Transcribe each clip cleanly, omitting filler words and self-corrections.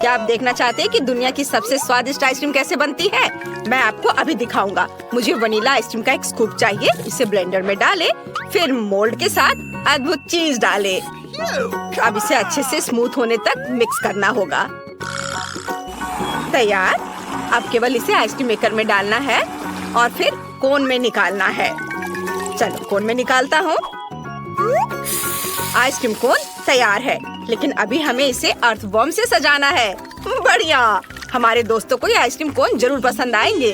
क्या आप देखना चाहते हैं कि दुनिया की सबसे स्वादिष्ट आइसक्रीम कैसे बनती है? मैं आपको अभी दिखाऊंगा। मुझे वनीला आइसक्रीम का एक स्कूप चाहिए। इसे ब्लेंडर में डालें, फिर मोल्ड के साथ अद्भुत चीज डालें। अब इसे अच्छे से स्मूथ होने तक मिक्स करना होगा। तैयार। अब केवल इसे आइसक्रीम मेकर में डालना है और फिर कोन में निकालना है। चलो कोन में निकालता हूँ। आइसक्रीम कोन तैयार है, लेकिन अभी हमें इसे अर्थवॉर्म से सजाना है। बढ़िया, हमारे दोस्तों को ये आइसक्रीम कोन जरूर पसंद आएंगे।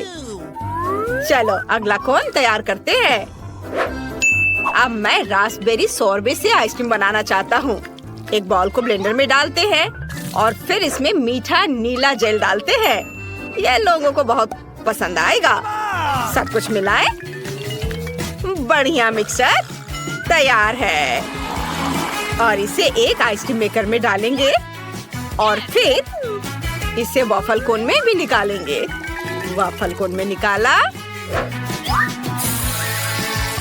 चलो अगला कोन तैयार करते हैं। अब मैं रास्पबेरी सोरबे से आइसक्रीम बनाना चाहता हूँ। एक बॉल को ब्लेंडर में डालते हैं और फिर इसमें मीठा नीला जेल डालते हैं। यह लोगों को बहुत पसंद आएगा। सब कुछ मिलाएं। बढ़िया, मिक्सचर तैयार है और इसे एक आइसक्रीम मेकर में डालेंगे और फिर इसे वॉफल कोन में भी निकालेंगे। वॉफल कोन में निकाला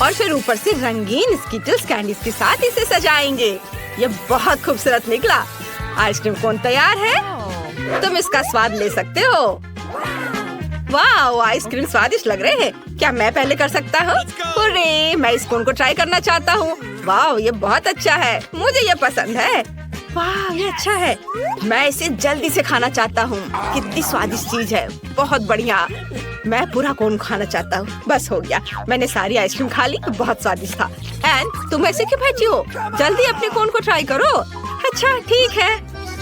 और फिर ऊपर से रंगीन स्किटल्स कैंडीज के साथ इसे सजाएंगे। ये बहुत खूबसूरत निकला। आइसक्रीम कोन तैयार है। तुम इसका स्वाद ले सकते हो। वाह, आइसक्रीम स्वादिष्ट लग रहे हैं। क्या मैं पहले कर सकता हूँ? अरे, मैं इस कोन को ट्राई करना चाहता हूँ। वाह, ये बहुत अच्छा है। मुझे ये पसंद है। वाह, ये अच्छा है। मैं इसे जल्दी से खाना चाहता हूँ। कितनी स्वादिष्ट चीज है। बहुत बढ़िया। मैं पूरा कोन खाना चाहता हूँ। बस हो गया, मैंने सारी आइसक्रीम खा ली। बहुत स्वादिष्ट था। एंड तुम ऐसे क्यों बैठी हो? जल्दी अपने कोन को ट्राई करो। अच्छा ठीक है।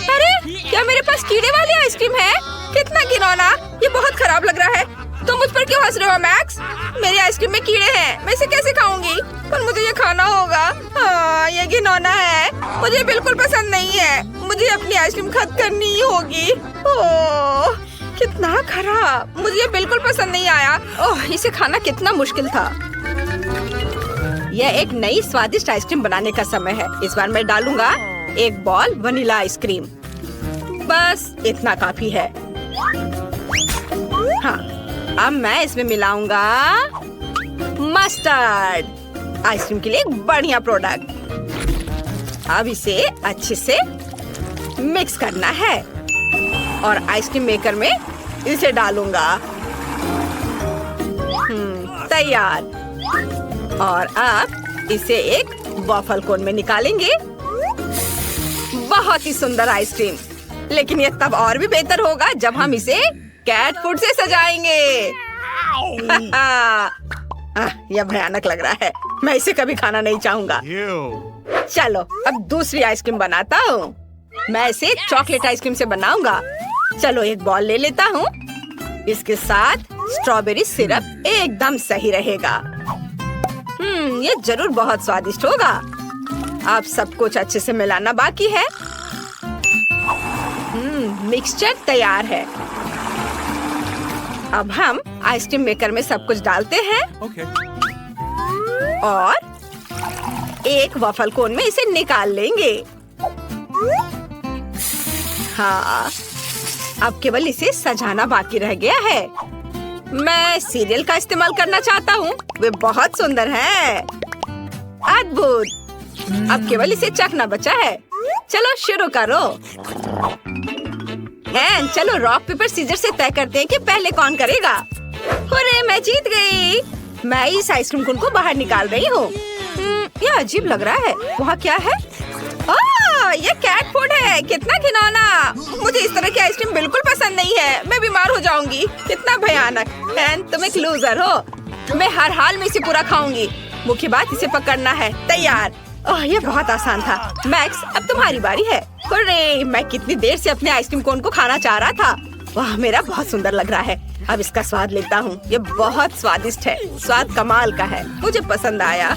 अरे, क्या मेरे पास कीड़े वाली आइसक्रीम है? कितना घिनौना। ये बहुत खराब लग रहा है। तुम मुझ पर क्यों हंस रहे हो मैक्स? मेरी आइसक्रीम में कीड़े हैं। मैं इसे कैसे खाऊंगी? पर मुझे ये खाना होगा। हाँ, ये घिनौना है। मुझे बिल्कुल पसंद नहीं है। मुझे अपनी आइसक्रीम खत्म करनी ही होगी। ओह, कितना खराब। मुझे ये बिल्कुल पसंद नहीं आया। ओह, इसे खाना कितना मुश्किल था। यह एक नई स्वादिष्ट आइसक्रीम बनाने का समय है। इस बार मैं डालूंगा एक बॉल वनीला आइसक्रीम। बस इतना काफी है। हाँ, अब मैं इसमें मिलाऊंगा मस्टर्ड। आइसक्रीम के लिए एक बढ़िया प्रोडक्ट। अब इसे अच्छे से मिक्स करना है और आइसक्रीम मेकर में इसे डालूंगा। तैयार। और अब इसे एक वॉफल कोन में निकालेंगे। बहुत ही सुंदर आइसक्रीम। लेकिन ये तब और भी बेहतर होगा जब हम इसे कैट फूड से सजाएंगे। यह भयानक लग रहा है। मैं इसे कभी खाना नहीं चाहूंगा। चलो अब दूसरी आइसक्रीम बनाता हूँ। मैं इसे चॉकलेट आइसक्रीम से बनाऊंगा। चलो एक बॉल ले लेता हूँ। इसके साथ स्ट्रॉबेरी सिरप एकदम सही रहेगा। ये जरूर बहुत स्वादिष्ट होगा। अब सब कुछ अच्छे से मिलाना बाकी है। मिक्सचर तैयार है। अब हम आइसक्रीम मेकर में सब कुछ डालते हैं और एक वॉफल कोन में इसे निकाल लेंगे। हाँ, अब केवल इसे सजाना बाकी रह गया है। मैं सीरियल का इस्तेमाल करना चाहता हूँ। वे बहुत सुंदर हैं। अद्भुत। अब केवल इसे चखना बचा है। चलो शुरू करो। चलो रॉक पेपर सीजर से तय करते हैं कि पहले कौन करेगा। अरे, मैं जीत गई। मैं इस आइसक्रीम कोन को बाहर निकाल रही हूँ। यह अजीब लग रहा है। वहाँ क्या है? ये कैट फूड है। कितना घिनौना। मुझे इस तरह की आइसक्रीम बिल्कुल पसंद नहीं है। मैं बीमार हो जाऊंगी। कितना भयानक। तुम एक लूजर हो। मैं हर हाल में इसे पूरा खाऊंगी। मुख्य बात इसे पकड़ना है। तैयार। ओह, ये बहुत आसान था। मैक्स, अब तुम्हारी बारी है। अरे, मैं कितनी देर से अपने आइसक्रीम कोन को खाना चाह रहा था। वाह, मेरा बहुत सुंदर लग रहा है। अब इसका स्वाद लेता हूँ। ये बहुत स्वादिष्ट है। स्वाद कमाल का है। मुझे पसंद आया।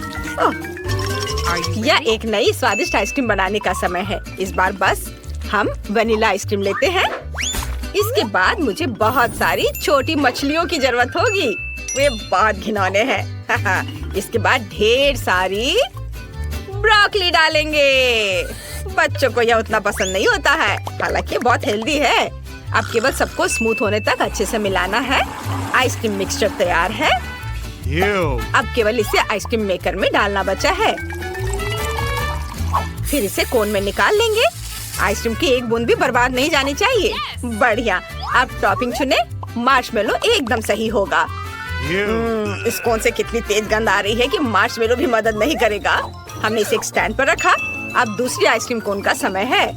यह एक नई स्वादिष्ट आइसक्रीम बनाने का समय है। इस बार बस हम वनीला आइसक्रीम लेते हैं। इसके बाद मुझे बहुत सारी छोटी मछलियों की जरूरत होगी। वे बहुत घिनौने हैं। इसके बाद ढेर सारी ब्रोकली डालेंगे। बच्चों को यह उतना पसंद नहीं होता है, हालांकि बहुत हेल्दी है। अब केवल सबको स्मूथ होने तक अच्छे से मिलाना है। आइसक्रीम मिक्सचर तैयार है। अब केवल इसे आइसक्रीम मेकर में डालना बचा है। फिर इसे कोन में निकाल लेंगे आइसक्रीम की एक बूंद भी बर्बाद नहीं जानी चाहिए। बढ़िया। अब टॉपिंग चुने। मार्शमेलो एकदम सही होगा। इस कोन से कितनी तेज गंध आ रही है कि मार्शमेलो भी मदद नहीं करेगा। हमने इसे एक स्टैंड पर रखा। अब दूसरी आइसक्रीम कोन का समय है।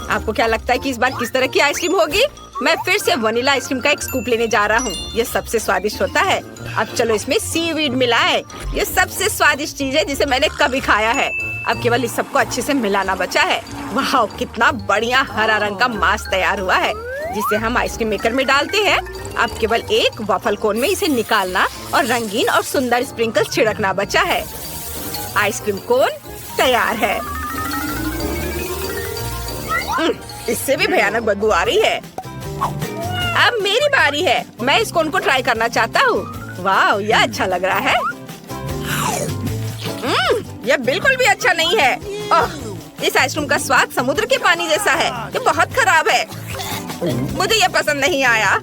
आपको क्या लगता है कि इस बार किस तरह की आइसक्रीम होगी? मैं फिर से वनीला आइसक्रीम का एक स्कूप लेने जा रहा हूँ। ये सबसे स्वादिष्ट होता है। अब चलो इसमें सीवीड मिलाएं। ये सबसे स्वादिष्ट चीज है जिसे मैंने कभी खाया है। अब केवल इस सबको अच्छे से मिलाना बचा है। वाह, कितना बढ़िया हरा रंग का मास्क तैयार हुआ है जिसे हम आइसक्रीम मेकर में डालते हैं। अब केवल एक वॉफल कोन में इसे निकालना और रंगीन और सुंदर स्प्रिंकल्स छिड़कना बचा है। आइसक्रीम कोन तैयार है। इससे भी भयानक बदबू आ रही है। अब मेरी बारी है। मैं इस कोन को ट्राई करना चाहता हूँ। वाह, यह अच्छा लग रहा है। यह बिल्कुल भी अच्छा नहीं है। इस आइसक्रीम का स्वाद समुद्र के पानी जैसा है। ये बहुत खराब है। मुझे यह पसंद नहीं आया।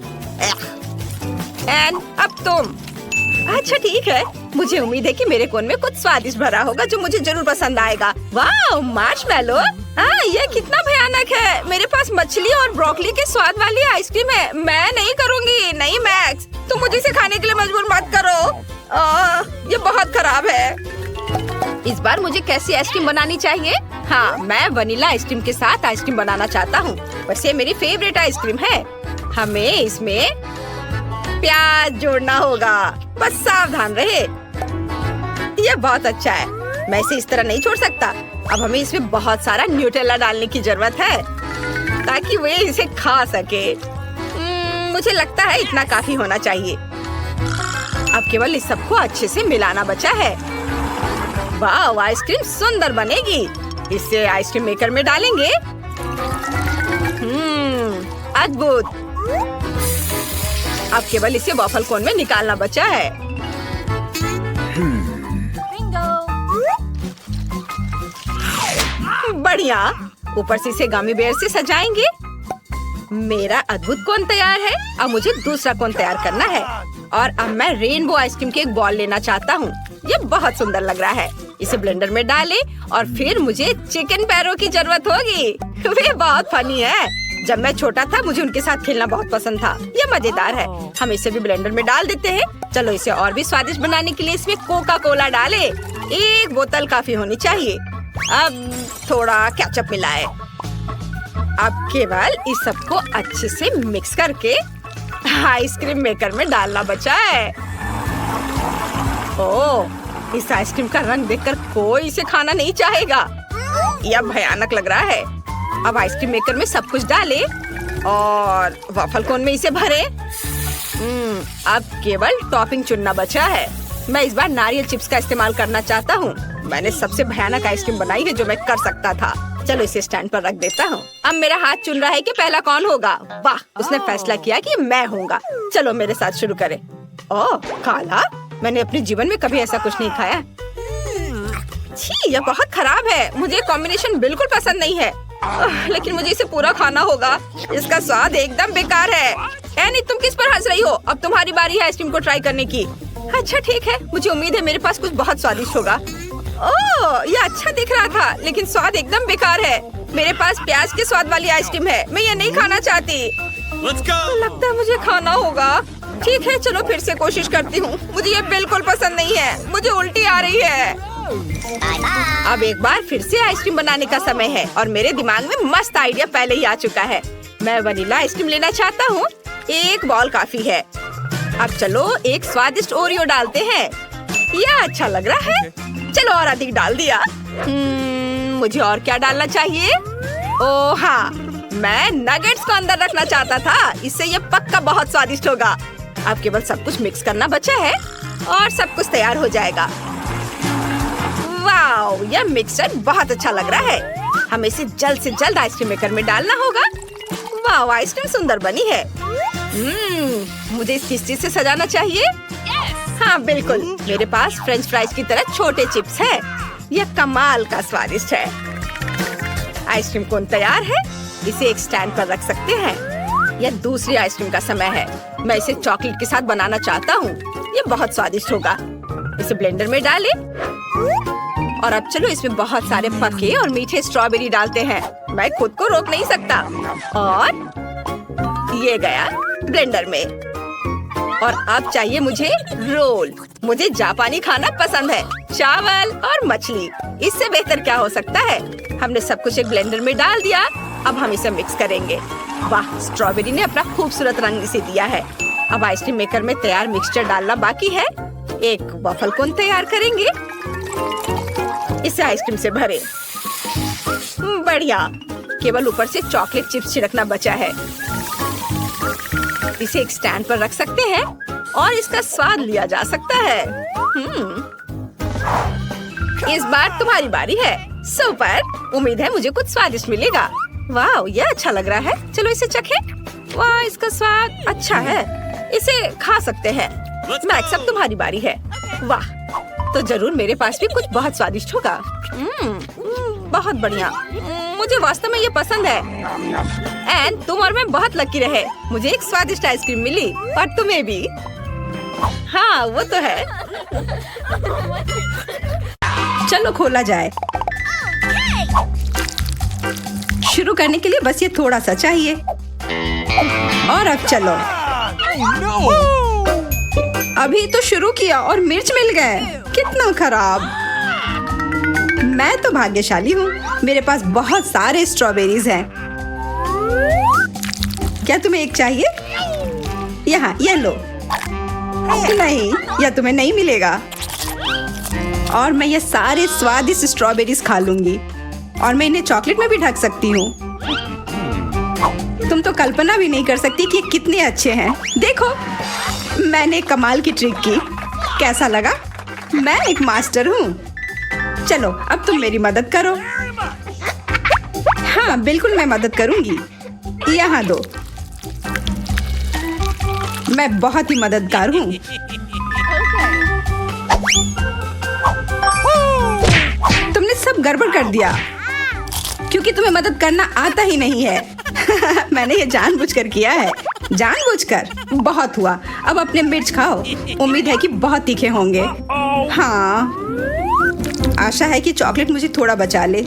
एन, अब तुम। अच्छा ठीक है। मुझे उम्मीद है कि मेरे कोन में कुछ स्वादिष्ट भरा होगा जो मुझे जरूर पसंद आएगा। वाह, मार्शमेलो। यह कितना भयानक है। मेरे पास मछली और ब्रोकली के स्वाद वाली आइसक्रीम है। मैं नहीं करूँगी। नहीं मैक्स, तुम मुझे इसे खाने के लिए मजबूर मत करो। ये बहुत खराब है। इस बार मुझे कैसी आइसक्रीम बनानी चाहिए? हाँ, मैं वनीला आइसक्रीम के साथ आइसक्रीम बनाना चाहता हूँ। वैसे मेरी फेवरेट आइसक्रीम है। हमें इसमें प्याज जोड़ना होगा। बस सावधान रहे। यह बहुत अच्छा है। मैं इसे इस तरह नहीं छोड़ सकता। अब हमें इसमें बहुत सारा न्यूटेला डालने की जरूरत है ताकि वे इसे खा सके। मुझे लगता है इतना काफी होना चाहिए। अब केवल इस सबको अच्छे से मिलाना बचा है। वाह, आइसक्रीम सुंदर बनेगी। इसे आइसक्रीम मेकर में डालेंगे। अद्भुत। अब केवल इसे वॉफल कोन में निकालना बचा है। बढ़िया। ऊपर से इसे गमी बेयर से सजाएंगे। मेरा अद्भुत कोन तैयार है। अब मुझे दूसरा कोन तैयार करना है और अब मैं रेनबो आइसक्रीम के एक बॉल लेना चाहता हूँ। ये बहुत सुंदर लग रहा है। इसे ब्लेंडर में डालें और फिर मुझे चिकन पैरों की जरूरत होगी। वे बहुत फनी है। जब मैं छोटा था मुझे उनके साथ खेलना बहुत पसंद था। ये मजेदार है। हम इसे भी ब्लेंडर में डाल देते हैं। चलो इसे और भी स्वादिष्ट बनाने के लिए इसमें कोका कोला डालें। एक बोतल काफी होनी चाहिए। अब थोड़ा केचप मिलाएं। अब केवल इस सबको अच्छे से मिक्स करके आइसक्रीम मेकर में डालना बचा है। ओह, इस आइसक्रीम का रंग देखकर कोई इसे खाना नहीं चाहेगा। यह भयानक लग रहा है। अब आइसक्रीम मेकर में सब कुछ डालें और वॉफल कोन में इसे भरें। अब केवल टॉपिंग चुनना बचा है। मैं इस बार नारियल चिप्स का इस्तेमाल करना चाहता हूँ। मैंने सबसे भयानक आइसक्रीम बनाई है जो मैं कर सकता था। चलो इसे स्टैंड पर रख देता हूँ। अब मेरा हाथ चुन रहा है कि पहला कौन होगा। वाह, उसने फैसला किया कि मैं होऊंगा। चलो मेरे साथ शुरू करें। ओह, काला। मैंने अपने जीवन में कभी ऐसा कुछ नहीं खाया। छी, यह बहुत खराब है। मुझे कॉम्बिनेशन बिल्कुल पसंद नहीं है। लेकिन मुझे इसे पूरा खाना होगा। इसका स्वाद एकदम बेकार है। एनी, तुम किस पर हंस रही हो? अब तुम्हारी बारी है आइसक्रीम को ट्राई करने की। अच्छा ठीक है। मुझे उम्मीद है मेरे पास कुछ बहुत स्वादिष्ट होगा। ओह, यह अच्छा दिख रहा था लेकिन स्वाद एकदम बेकार है। मेरे पास प्याज के स्वाद वाली आइसक्रीम है। मैं ये नहीं खाना चाहती। लगता है मुझे खाना होगा। ठीक है, चलो फिर से कोशिश करती हूँ। मुझे ये बिल्कुल पसंद नहीं है। मुझे उल्टी आ रही है। अब एक बार फिर से आइसक्रीम बनाने का समय है और मेरे दिमाग में मस्त आइडिया पहले ही आ चुका है। मैं वनीला आइसक्रीम लेना चाहता हूँ। एक बॉल काफी है। अब चलो एक स्वादिष्ट ओरियो डालते हैं। यह अच्छा लग रहा है। चलो और अधिक डाल दिया। मुझे और क्या डालना चाहिए? ओह हाँ, मैं नगेट्स को अंदर रखना चाहता था। इससे ये पक्का बहुत स्वादिष्ट होगा। अब केवल सब कुछ मिक्स करना बचा है और सब कुछ तैयार हो जाएगा। वाओ, यह मिक्सचर बहुत अच्छा लग रहा है। हमें इसे जल्द से जल्द आइसक्रीम मेकर में डालना होगा। वाओ, आइसक्रीम सुंदर बनी है। मुझे इस किस चीज से सजाना चाहिए? हाँ बिल्कुल, मेरे पास फ्रेंच फ्राइज की तरह छोटे चिप्स है। यह कमाल का स्वादिष्ट है। आइसक्रीम कोन तैयार है। इसे एक स्टैंड पर रख सकते हैं। यह दूसरी आइसक्रीम का समय है। मैं इसे चॉकलेट के साथ बनाना चाहता हूँ। यह बहुत स्वादिष्ट होगा। इसे ब्लेंडर में डालें और अब चलो इसमें बहुत सारे पके और मीठे स्ट्रॉबेरी डालते हैं। मैं खुद को रोक नहीं सकता। और ये गया ब्लेंडर में। और अब चाहिए मुझे रोल। मुझे जापानी खाना पसंद है, चावल और मछली। इससे बेहतर क्या हो सकता है। हमने सब कुछ एक ब्लेंडर में डाल दिया। अब हम इसे मिक्स करेंगे। वाह, स्ट्रॉबेरी ने अपना खूबसूरत रंग इसे दिया है। अब आइसक्रीम मेकर में तैयार मिक्सचर डालना बाकी है। एक वफल कोन तैयार करेंगे। इसे आइसक्रीम से भरें। बढ़िया, केवल ऊपर से चॉकलेट चिप्स छिड़कना बचा है। इसे एक स्टैंड पर रख सकते हैं और इसका स्वाद लिया जा सकता है। इस बार तुम्हारी बारी है। सुपर, उम्मीद है मुझे कुछ स्वादिष्ट मिलेगा। वाह, ये अच्छा लग रहा है। चलो इसे चखें। वाह, इसका स्वाद अच्छा है। इसे खा सकते हैं। मैक्स, अब तुम्हारी बारी है। वाह, तो जरूर मेरे पास भी कुछ बहुत स्वादिष्ट होगा। बहुत बढ़िया, मुझे वास्तव में ये पसंद है। एंड तुम और मैं बहुत लकी रहे। मुझे एक स्वादिष्ट आइसक्रीम मिली और तुम्हें भी। हाँ, वो तो है। चलो खोला जाए। शुरू करने के लिए बस ये थोड़ा सा चाहिए। और अब चलो। अभी तो शुरू किया और मिर्च मिल गए। कितना खराब। मैं तो भाग्यशाली हूँ, मेरे पास बहुत सारे स्ट्रॉबेरीज हैं। क्या तुम्हें एक चाहिए? यहाँ, ये लो। नहीं, यह तुम्हें नहीं मिलेगा। और मैं ये सारे स्वादिष्ट स्ट्रॉबेरीज खा लूंगी। और मैं इन्हें चॉकलेट में भी ढक सकती हूँ। तुम तो कल्पना भी नहीं कर सकती कि ये कितने अच्छे हैं। देखो, मैंने कमाल की ट्रिक की। कैसा लगा? मैं एक मास्टर हूँ। चलो, अब तुम मेरी मदद करो। हाँ, बिल्कुल मैं मदद करूंगी। यहाँ दो। मैं बहुत ही मददगार हूँ। तुमने सब गड़बड़ कर दिया क्योंकि तुम्हें मदद करना आता ही नहीं है। मैंने ये जानबूझकर किया है। जानबूझकर। बहुत हुआ। अब अपने मिर्च खाओ। उम्मीद है कि बहुत तीखे होंगे। हाँ, आशा है कि चॉकलेट मुझे थोड़ा बचा ले।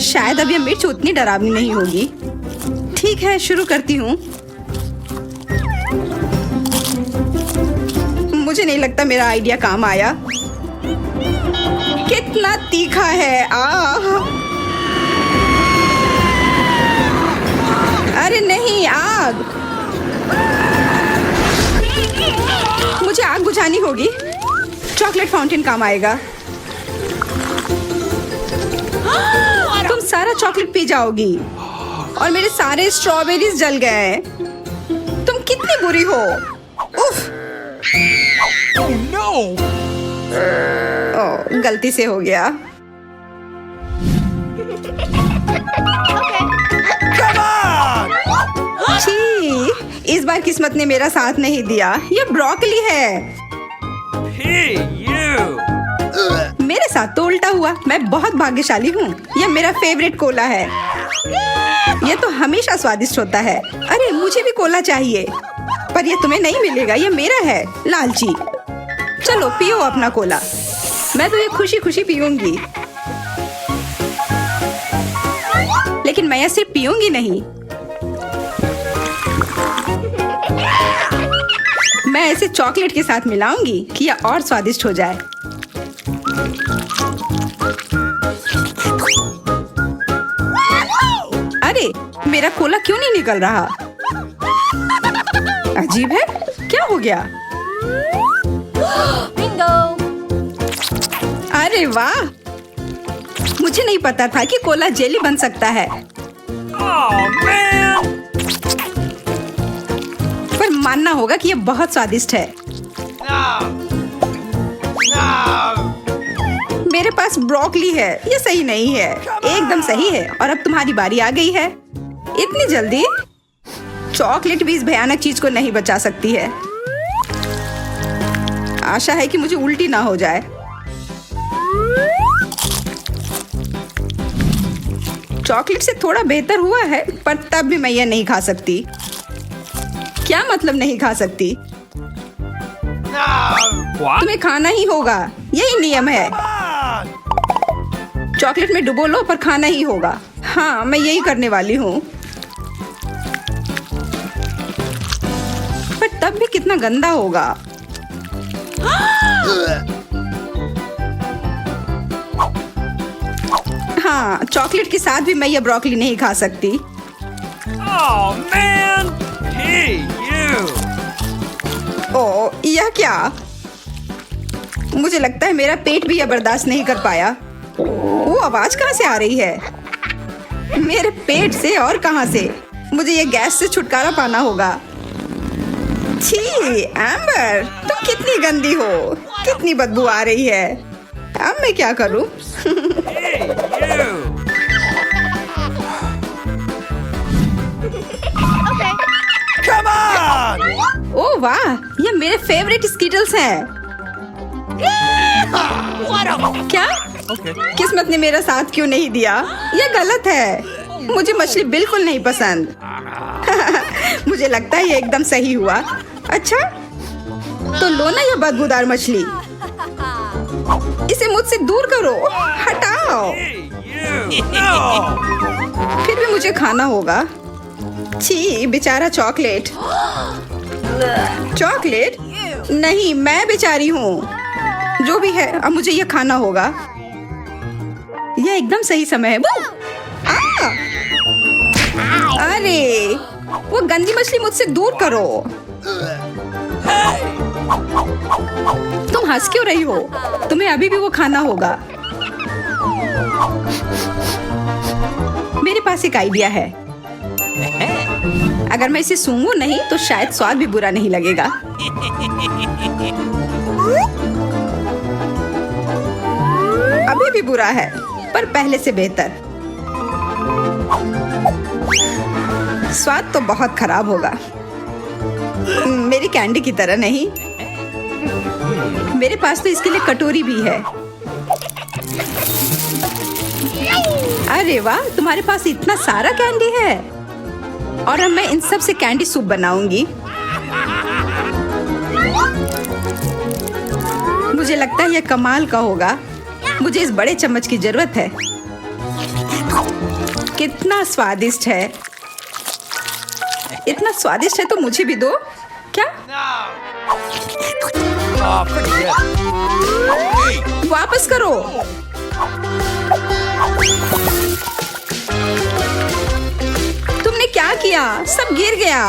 शायद अब ये मिर्च उतनी डरावनी नहीं होगी। ठीक है, शुरू करती हूँ। मुझे नहीं लगता मेरा आइडिया काम आया। कितना तीखा है। अरे नहीं, आग। मुझे आग बुझानी होगी। चॉकलेट फाउंटेन काम आएगा। तुम सारा चॉकलेट पी जाओगी और मेरे सारे स्ट्रॉबेरीज जल गए। तुम कितनी बुरी हो। उफ। ओह, गलती से हो गया। छी, इस बार किस्मत ने मेरा साथ नहीं दिया। ये ब्रोकली है। मेरे साथ तो उल्टा हुआ। मैं बहुत भाग्यशाली हूँ। यह मेरा फेवरेट कोला है। यह तो हमेशा स्वादिष्ट होता है। अरे, मुझे भी कोला चाहिए, पर यह तुम्हें नहीं मिलेगा। यह मेरा है, लालची। चलो पियो अपना कोला। मैं तो ये खुशी खुशी पीऊंगी। लेकिन मैं यह सिर्फ पीऊंगी नहीं, मैं इसे चॉकलेट के साथ मिलाऊंगी कि यह और स्वादिष्ट हो जाए। अरे, मेरा कोला क्यों नहीं निकल रहा? अजीब है। क्या हो गया? बिंगो। अरे वाह, मुझे नहीं पता था कि कोला जेली बन सकता है। पर मानना होगा कि यह बहुत स्वादिष्ट है। मेरे पास ब्रोकली है। यह सही नहीं है। एकदम सही है। और अब तुम्हारी बारी आ गई है। इतनी जल्दी? चॉकलेट भी इस भयानक चीज को नहीं बचा सकती है। आशा है कि मुझे उल्टी ना हो जाए। चॉकलेट से थोड़ा बेहतर हुआ है, पर तब भी मैं यह नहीं खा सकती। क्या मतलब नहीं खा सकती? तुम्हें खाना ही होगा, यही नियम है। चॉकलेट में डुबो लो पर खाना ही होगा। हाँ, मैं यही करने वाली हूँ। पर तब भी कितना गंदा होगा। हाँ, चॉकलेट के साथ भी मैं ये ब्रोकली नहीं खा सकती। Oh man! Hey, you! ओ, यह क्या? मुझे लगता है मेरा पेट भी यह बर्दाश्त नहीं कर पाया। वो आवाज कहाँ से आ रही है? मेरे पेट से और कहाँ से? मुझे ये गैस से छुटकारा पाना होगा। छी, एम्बर, तुम कितनी गंदी हो। कितनी बदबू आ रही है। अब मैं क्या करूं? Hey, you! Come on! ओह वाह, ये मेरे फेवरेट स्कीटल्स हैं। क्या? Okay. किस्मत ने मेरा साथ क्यों नहीं दिया? ये गलत है। मुझे मछली बिल्कुल नहीं पसंद। मुझे लगता है ये एकदम सही हुआ। अच्छा, तो लो ना ये बदबूदार मछली। इसे मुझसे दूर करो, हटाओ। Hey, you! No! फिर भी मुझे खाना होगा। छी, बेचारा चॉकलेट। चॉकलेट? नहीं, मैं बेचारी हूँ। जो भी है, अब मुझे ये खाना होगा। यह एकदम सही समय है। आ! अरे, वो गंदी मछली मुझसे दूर करो। तुम हंस क्यों रही हो? तुम्हें अभी भी वो खाना होगा। मेरे पास एक आइडिया है। अगर मैं इसे सूंघूं नहीं तो शायद स्वाद भी बुरा नहीं लगेगा। अभी भी बुरा है, पर पहले से बेहतर। स्वाद तो बहुत खराब होगा। मेरी कैंडी की तरह नहीं। मेरे पास तो इसके लिए कटोरी भी है। अरे वाह, तुम्हारे पास इतना सारा कैंडी है। और अब मैं इन सब से कैंडी सूप बनाऊंगी। मुझे लगता है यह कमाल का होगा। मुझे इस बड़े चम्मच की जरूरत है। कितना स्वादिष्ट है। इतना स्वादिष्ट है तो मुझे भी दो। क्या? Oh, pretty good. वापस करो। तुमने क्या किया? सब गिर गया।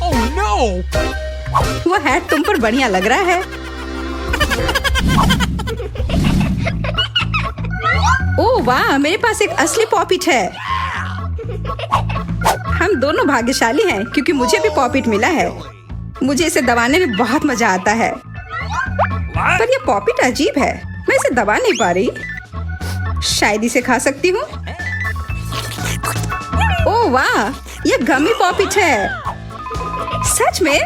Oh no! वो हैट तुम पर बढ़िया लग रहा है। ओह वाह, मेरे पास एक असली पॉपिट है। हम दोनों भाग्यशाली हैं क्योंकि मुझे भी पॉपिट मिला है। मुझे इसे दबाने में बहुत मजा आता है। What? पर यह पॉपिट अजीब है। मैं इसे दबा नहीं पा रही। शायद इसे खा सकती हूँ। ओह वाह, यह गमी पॉपिट है। सच में?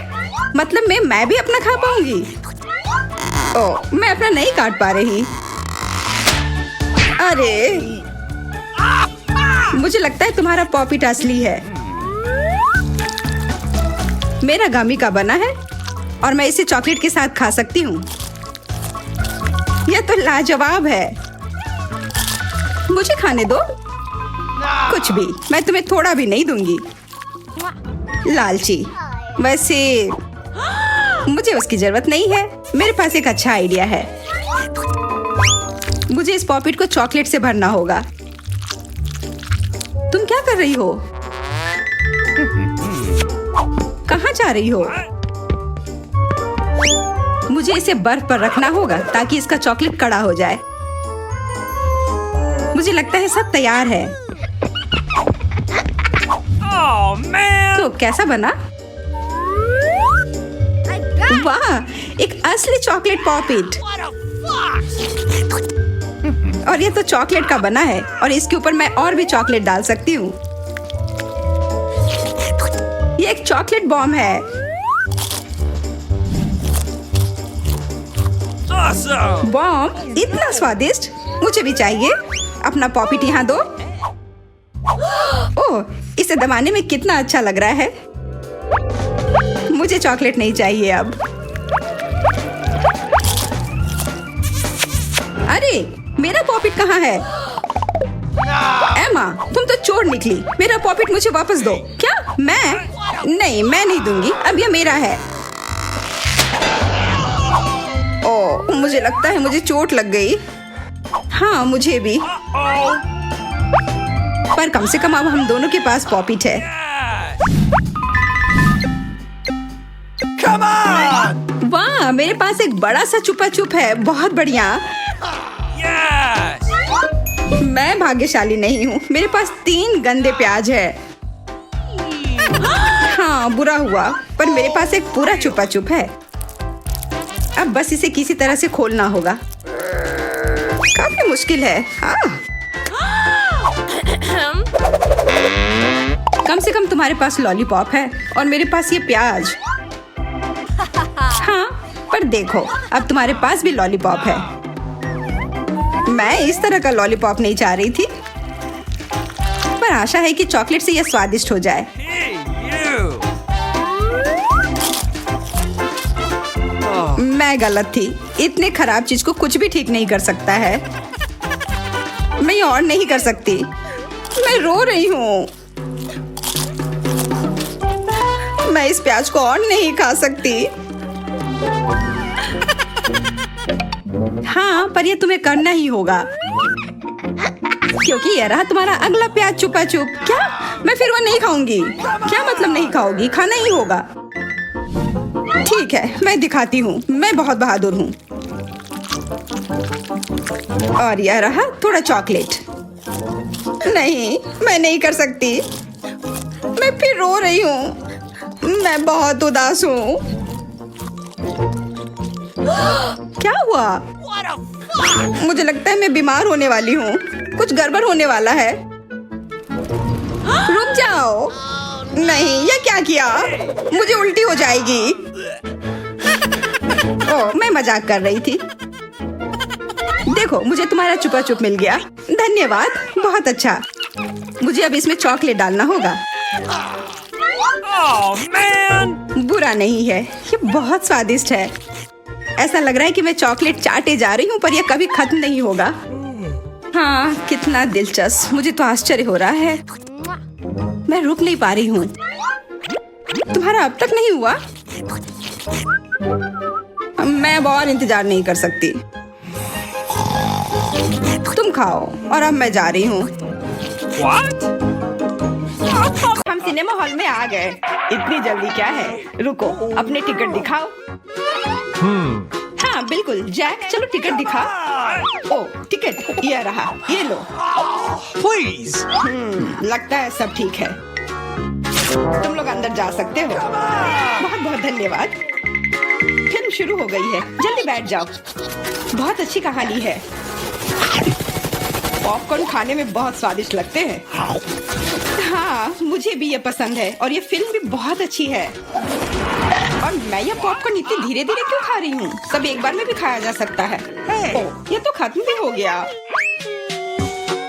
मतलब मैं भी अपना खा पाऊंगी? ओह, मैं अपना नहीं काट पा रही। अरे, मुझे लगता है तुम्हारा पॉपिट असली है। मेरा गमी का बना है और मैं इसे चॉकलेट के साथ खा सकती हूँ। यह तो लाजवाब है। मुझे खाने दो। कुछ भी, मैं तुम्हें थोड़ा भी नहीं दूंगी। लालची। वैसे मुझे उसकी जरूरत नहीं है। मेरे पास एक अच्छा आइडिया है। मुझे इस पॉपिट को चॉकलेट से भरना होगा। तुम क्या कर रही हो? कहाँ जा रही हो? मुझे इसे बर्फ पर रखना होगा ताकि इसका चॉकलेट कड़ा हो जाए। मुझे लगता है सब तैयार है। Oh man! तो कैसा बना? वाह, एक असली chocolate pop it. What a fuck! और ये तो चॉकलेट का बना है और इसके ऊपर मैं और भी चॉकलेट डाल सकती हूँ। ये एक चॉकलेट बॉम्ब है। Awesome! बॉम्ब इतना स्वादिष्ट, मुझे भी चाहिए। अपना पॉपिट यहाँ दो। ओह, इसे दबाने में कितना अच्छा लग रहा है। मुझे चॉकलेट नहीं चाहिए अब। अरे, मेरा पॉपिट कहाँ है? एमा, तुम तो चोर निकली। मेरा पॉपिट मुझे वापस दो। क्या? मैं नहीं दूंगी। अब यह मेरा है। ओह, मुझे लगता है मुझे चोट लग गई। हाँ, मुझे भी। पर कम से कम अब हम दोनों के पास पॉपिट है। Come on! वाह, मेरे पास एक बड़ा सा छुपा छुप है। बहुत बढ़िया। Yes! मैं भाग्यशाली नहीं हूँ। मेरे पास 3 गंदे प्याज है। हाँ, बुरा हुआ, पर मेरे पास एक पूरा छुपा छुप है। अब बस इसे किसी तरह से खोलना होगा। काफी मुश्किल है। हाँ। कम से कम तुम्हारे पास लॉलीपॉप है और मेरे पास ये प्याज। हाँ, पर देखो, अब तुम्हारे पास भी लॉलीपॉप है। मैं इस तरह का लॉलीपॉप नहीं चाह रही थी, पर आशा है कि चॉकलेट से यह स्वादिष्ट हो जाए। Hey, you! मैं गलत थी। इतने खराब चीज को कुछ भी ठीक नहीं कर सकता है। मैं ये और नहीं कर सकती। मैं रो रही हूँ। मैं इस प्याज को और नहीं खा सकती। हाँ, पर ये तुम्हें करना ही होगा, क्योंकि यह रहा तुम्हारा अगला प्याज छुपा छुप। क्या? मैं फिर वो नहीं खाऊंगी। क्या मतलब नहीं खाओगी? खाना ही होगा। ठीक है, मैं दिखाती हूँ। मैं बहुत बहादुर हूँ। और यह रहा थोड़ा चॉकलेट। नहीं, मैं नहीं कर सकती। मैं फिर रो रही हूँ। मैं बहुत उदास हूँ। क्या हुआ? मुझे लगता है मैं बीमार होने वाली हूँ। कुछ गड़बड़ होने वाला है। रुक जाओ। नहीं, ये क्या किया? मुझे उल्टी हो जाएगी। ओह, मैं मजाक कर रही थी। देखो, मुझे तुम्हारा छुपा छुप मिल गया। धन्यवाद, बहुत अच्छा। मुझे अब इसमें चॉकलेट डालना होगा। Oh, man! बुरा नहीं है, ये बहुत स्वादिष्ट है। ऐसा लग रहा है कि मैं चॉकलेट चाटे जा रही हूँ, पर यह कभी खत्म नहीं होगा। हाँ, कितना दिलचस्प। मुझे तो आश्चर्य हो रहा है। मैं रुक नहीं पा रही हूँ। तुम्हारा अब तक नहीं हुआ? मैं अब और इंतजार नहीं कर सकती। तुम खाओ और अब मैं जा रही हूँ। What? हम सिनेमा हॉल में आ गए। इतनी जल्दी क्या है? रुको, अपने टिकट दिखाओ। हाँ, बिल्कुल। जैक, चलो टिकट दिखा। ओ, टिकट ये रहा, ये लो। Please! लगता है सब ठीक है। तुम लोग अंदर जा सकते हो। बहुत बहुत धन्यवाद। फिल्म शुरू हो गई है। जल्दी बैठ जाओ। बहुत अच्छी कहानी है। पॉपकॉर्न खाने में बहुत स्वादिष्ट लगते हैं। हाँ, मुझे भी ये पसंद है और ये फिल्म भी बहुत अच्छी है। और मैं ये पॉपकॉर्न इतनी धीरे धीरे क्यों खा रही हूँ? सब एक बार में भी खाया जा सकता है। ओह, ये तो खत्म भी हो गया।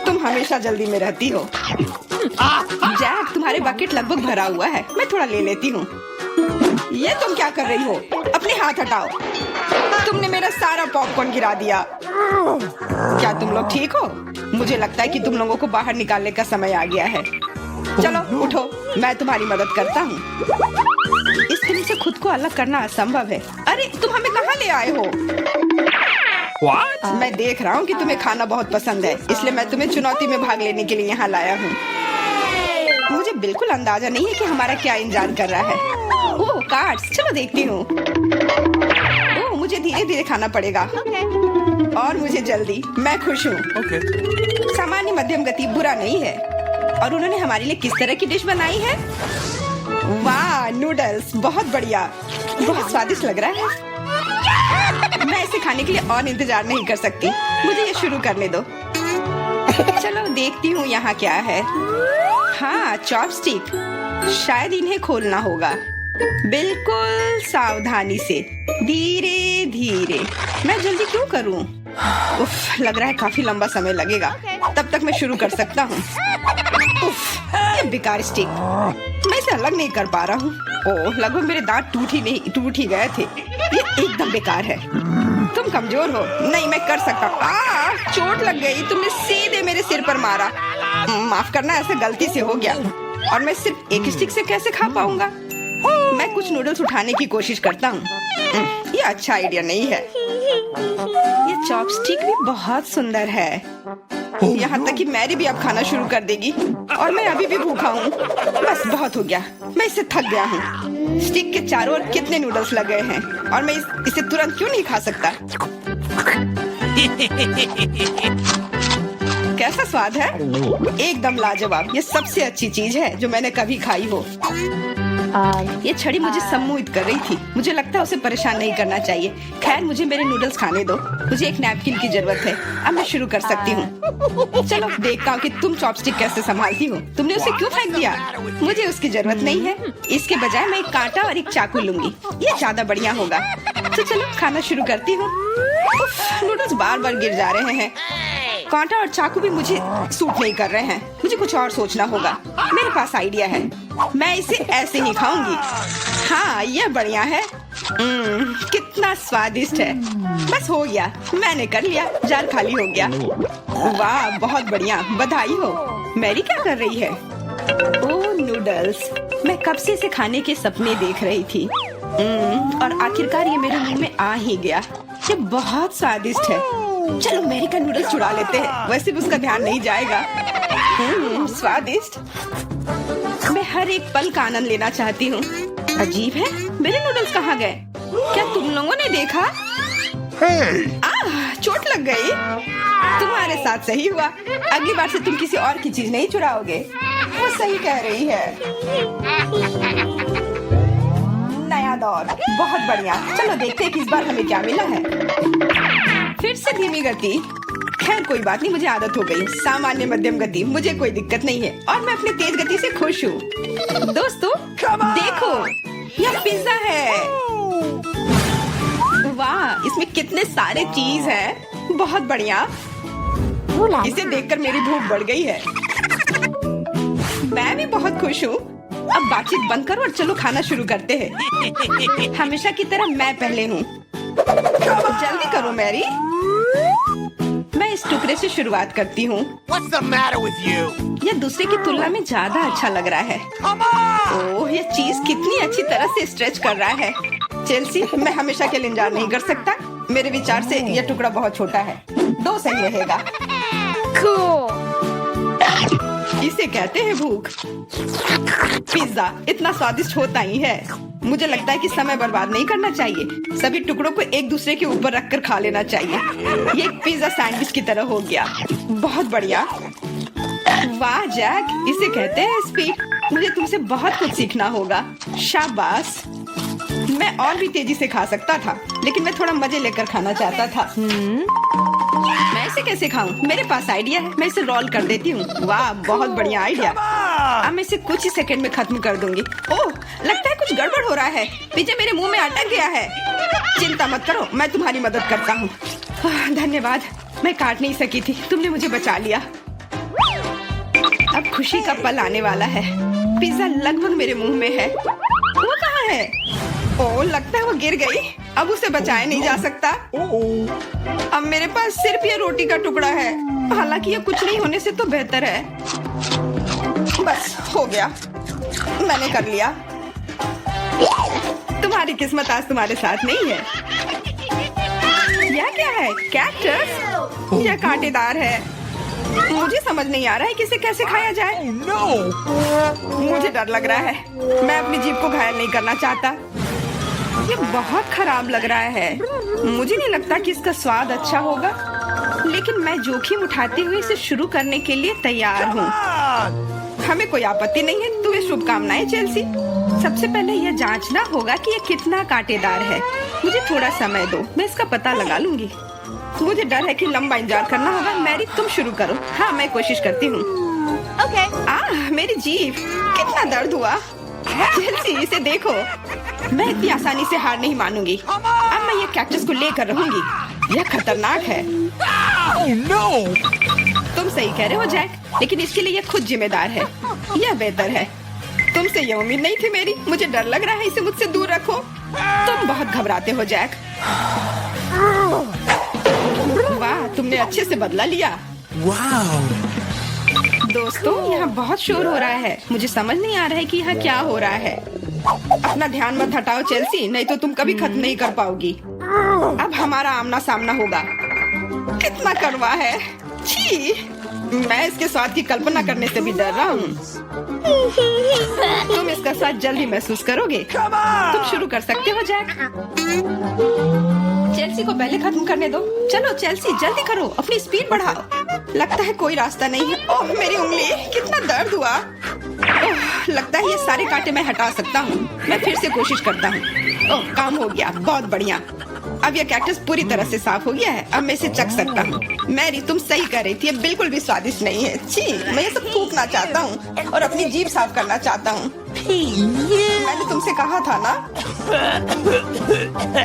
तुम हमेशा जल्दी में रहती हो। जैक, तुम्हारे बकेट लगभग भरा हुआ है। मैं थोड़ा ले लेती हूँ। ये तुम क्या कर रही हो? अपने हाथ हटाओ। तुमने मेरा सारा पॉपकॉर्न गिरा दिया। क्या तुम लोग ठीक हो? मुझे लगता है कि तुम लोगों को बाहर निकालने का समय आ गया है। चलो उठो, मैं तुम्हारी मदद करता हूँ। इस फिल्म से खुद को अलग करना असंभव है। अरे, तुम हमें कहाँ ले आए हो? What? मैं देख रहा हूँ कि तुम्हें खाना बहुत पसंद है, इसलिए मैं तुम्हें चुनौती में भाग लेने के लिए यहाँ लाया हूँ। मुझे बिल्कुल अंदाजा नहीं है कि हमारा क्या इंतजार कर रहा है। ओह, कार्ड्स, चलो देखती हूँ। ओह, मुझे धीरे धीरे खाना पड़ेगा। और मुझे जल्दी। मैं खुश हूँ। Okay. सामान्य मध्यम गति बुरा नहीं है। और उन्होंने हमारे लिए किस तरह की डिश बनाई है? वाह, नूडल्स, बहुत बढ़िया। बहुत स्वादिष्ट लग रहा है। मैं इसे खाने के लिए और इंतजार नहीं कर सकती। मुझे ये शुरू करने दो। चलो देखती हूँ यहाँ क्या है। हाँ, चॉपस्टिक। शायद इन्हें खोलना होगा। बिल्कुल सावधानी से, धीरे धीरे। मैं जल्दी क्यों करूँ? उफ, लग रहा है काफी लंबा समय लगेगा। तब तक मैं शुरू कर सकता हूँ। उफ, ये बेकार स्टिक। मैं इसे अलग नहीं कर पा रहा हूँ। ओह, लगभग मेरे दांत टूट ही गए थे। ये एकदम बेकार है। तुम कमजोर हो। नहीं, मैं कर सकता। चोट लग गई। तुमने सीधे मेरे सिर पर मारा। माफ करना, ऐसा गलती से हो गया। और मैं सिर्फ एक स्टिक से कैसे खा पाऊंगा? मैं कुछ नूडल्स उठाने की कोशिश करता हूँ। ये अच्छा आइडिया नहीं है। ये चॉपस्टिक भी बहुत सुंदर है। यहाँ तक कि मैरी भी अब खाना शुरू कर देगी और मैं अभी भी भूखा हूँ। बस बहुत हो गया, मैं इससे थक गया हूँ। स्टिक के चारों ओर कितने नूडल्स लगे हैं और मैं इसे तुरंत क्यों नहीं खा सकता? कैसा स्वाद है? एकदम लाजवाब। ये सबसे अच्छी चीज है जो मैंने कभी खाई हो। ये छड़ी मुझे सम्मोहित कर रही थी। मुझे लगता है उसे परेशान नहीं करना चाहिए। खैर, मुझे मेरे नूडल्स खाने दो। मुझे एक नैपकिन की जरूरत है। अब मैं शुरू कर सकती हूँ। चलो देखता हूँ कि तुम चॉपस्टिक कैसे संभालती हो। तुमने उसे क्यों फेंक दिया? मुझे उसकी जरूरत नहीं है। इसके बजाय मैं एक कांटा और एक चाकू लूंगी। ये ज्यादा बढ़िया होगा। तो चलो खाना शुरू करती हूँ। नूडल्स बार बार गिर जा रहे हैं। कांटा और चाकू भी मुझे सूट नहीं कर रहे हैं। मुझे कुछ और सोचना होगा। मेरे पास आइडिया है। मैं इसे ऐसे ही खाऊंगी। हाँ, ये बढ़िया है। कितना स्वादिष्ट है। बस हो गया, मैंने कर लिया। जार खाली हो गया। वाह, बहुत बढ़िया, बधाई हो। मैरी क्या कर रही है? ओह, नूडल्स। मैं कब से इसे खाने के सपने देख रही थी। और आखिरकार ये मेरे मुंह में आ ही गया। ये बहुत स्वादिष्ट है। चलो मैरी का नूडल्स चुरा लेते हैं। वैसे भी उसका ध्यान नहीं जाएगा। स्वादिष्ट। मैं हर एक पल का आनंद लेना चाहती हूँ। अजीब है, मेरे नूडल्स कहाँ गए? क्या तुम लोगों ने देखा? चोट लग गई। तुम्हारे साथ सही हुआ। अगली बार से तुम किसी और की चीज नहीं चुराओगे। वो सही कह रही है। नया दौर, बहुत बढ़िया। चलो देखते हैं कि इस बार हमें क्या मिला है। फिर से धीमी गति। खैर कोई बात नहीं, मुझे आदत हो गई। सामान्य मध्यम गति, मुझे कोई दिक्कत नहीं है और मैं अपनी तेज गति से खुश हूँ। दोस्तों देखो, यह पिज्जा है। वाह, इसमें कितने सारे चीज हैं। बहुत बढ़िया। इसे देखकर मेरी भूख बढ़ गई है। मैं भी बहुत खुश हूँ। अब बातचीत बंद करो और चलो खाना शुरू करते हैं। हमेशा की तरह मैं पहले हूँ। जल्दी करो मैरी। मैं इस टुकड़े से शुरुआत करती हूँ। What's the matter with you? यह दूसरे की तुलना में ज्यादा अच्छा लग रहा है। ओह, यह चीज कितनी अच्छी तरह से स्ट्रेच कर रहा है। चेल्सी, मैं हमेशा के लिए इंतजार नहीं कर सकता। मेरे विचार से यह टुकड़ा बहुत छोटा है। 2 सही रहेगा। इसे कहते हैं भूख। पिज्जा इतना स्वादिष्ट होता ही है। मुझे लगता है कि समय बर्बाद नहीं करना चाहिए। सभी टुकड़ों को एक दूसरे के ऊपर रखकर खा लेना चाहिए। ये एक पिज्जा सैंडविच की तरह हो गया। बहुत बढ़िया। वाह जैक, इसे कहते हैं स्पीड। मुझे तुमसे बहुत कुछ सीखना होगा। शाबाश। मैं और भी तेजी से खा सकता था, लेकिन मैं थोड़ा मजे लेकर खाना चाहता था। मैं इसे कैसे खाऊं? मेरे पास आइडिया है। मैं इसे रोल कर देती हूँ। वाह, बहुत बढ़िया आइडिया। अब मैं इसे कुछ ही सेकंड में खत्म कर दूंगी। ओह, लगता है कुछ गड़बड़ हो रहा है। पिज्जा मेरे मुंह में अटक गया है। चिंता मत करो, मैं तुम्हारी मदद करता हूँ। धन्यवाद। मैं काट नहीं सकी थी, तुमने मुझे बचा लिया। अब खुशी का पल आने वाला है। पिज्जा लगभग मेरे मुंह में है। वो कहाँ है? ओह, लगता है वो गिर गई। अब उसे बचाया नहीं जा सकता। अब मेरे पास सिर्फ ये रोटी का टुकड़ा है। हालांकि ये कुछ नहीं होने से तो बेहतर है। बस हो गया, मैंने कर लिया। तुम्हारी किस्मत आज तुम्हारे साथ नहीं है। यह क्या है? कैक्टस? यह कांटेदार है। मुझे समझ नहीं आ रहा है कि इसे कैसे खाया जाए। मुझे डर लग रहा है। मैं अपनी जीभ को घायल नहीं करना चाहता। ये बहुत खराब लग रहा है। मुझे नहीं लगता कि इसका स्वाद अच्छा होगा, लेकिन मैं जोखिम उठाते हुए इसे शुरू करने के लिए तैयार हूँ। हमें कोई आपत्ति नहीं है। तुम्हें शुभकामनाएं चेल्सी। सबसे पहले यह जांचना होगा कि यह कितना कांटेदार है। मुझे थोड़ा समय दो, मैं इसका पता लगा लूंगी। मुझे डर है कि लंबा इंतजार करना होगा। मैरी, तुम शुरू करो। हाँ, मैं कोशिश करती हूँ। मेरी जीभ, कितना दर्द हुआ। चेल्सी, इसे देखो। मैं इतनी आसानी से हार नहीं मानूंगी। अब मैं ये कैक्टस को लेकर रहूंगी। यह खतरनाक है। No! तुम सही कह रहे हो जैक, लेकिन इसके लिए यह खुद जिम्मेदार है। यह बेहतर है। तुमसे ये उम्मीद नहीं थी मेरी। मुझे डर लग रहा है, इसे मुझसे दूर रखो। तुम बहुत घबराते हो जैक। वाह, तुमने अच्छे से बदला लिया। Wow. दोस्तों, यहाँ बहुत शोर हो रहा है। मुझे समझ नहीं आ रहा है कि यहाँ क्या हो रहा है। अपना ध्यान मत हटाओ चेल्सी, नहीं तो तुम कभी खत्म नहीं कर पाओगी। अब हमारा आमना सामना होगा। कितना कड़वा है, छी! मैं इसके स्वाद की कल्पना करने से भी डर रहा हूँ। तुम इसका स्वाद जल्दी महसूस करोगे। तुम शुरू कर सकते हो जैक। चेल्सी को पहले खत्म करने दो। चलो चेल्सी, जल्दी करो, अपनी स्पीड बढ़ाओ। लगता है कोई रास्ता नहीं है। ओह मेरी उंगली, कितना दर्द हुआ। ओह, लगता है ये सारे कांटे मैं हटा सकता हूँ। मैं फिर से कोशिश करता हूँ। ओह, काम हो गया, बहुत बढ़िया। अब यह कैक्टस पूरी तरह से साफ हो गया है। अब मैं इसे चख सकता हूँ। मैरी, तुम सही कर रही थी, ये बिल्कुल भी स्वादिष्ट नहीं है। छी, मैं ये सब थूकना चाहता हूँ और अपनी जीभ साफ करना चाहता हूँ। मैंने तुमसे कहा था ना।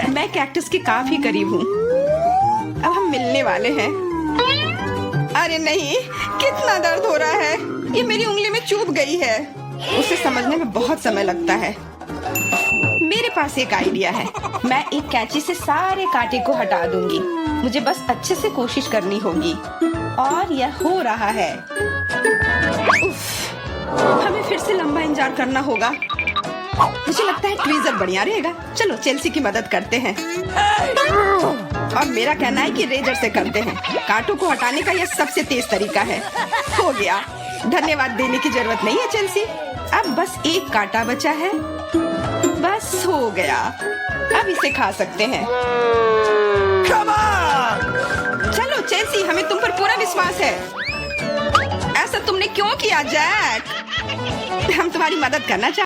मैं कैक्टस के काफी करीब हूँ। अब हम मिलने वाले हैं। अरे नहीं, कितना दर्द हो रहा है। ये मेरी उंगली में चुभ गई है। उसे समझने में बहुत समय लगता है। मेरे पास एक आइडिया है। मैं एक कैंची से सारे कांटे को हटा दूंगी। मुझे बस अच्छे से कोशिश करनी होगी। और यह हो रहा है। उफ, हमें फिर से लंबा इंतजार करना होगा। मुझे लगता है ट्वीजर बढ़िया रहेगा। चलो चेल्सी की मदद करते हैं। और मेरा कहना है कि रेजर से करते हैं। कांटों को हटाने का यह सबसे तेज तरीका है। हो गया। धन्यवाद देने की जरूरत नहीं है चेल्सी। अब बस एक कांटा बचा है। बस हो गया। अब इसे खा सकते हैं। Come on. चलो चेल्सी, हमें तुम पर पूरा विश्वास है। ऐसा तुमने क्यों किया जैक? हम तुम्हारी मदद करना चाहते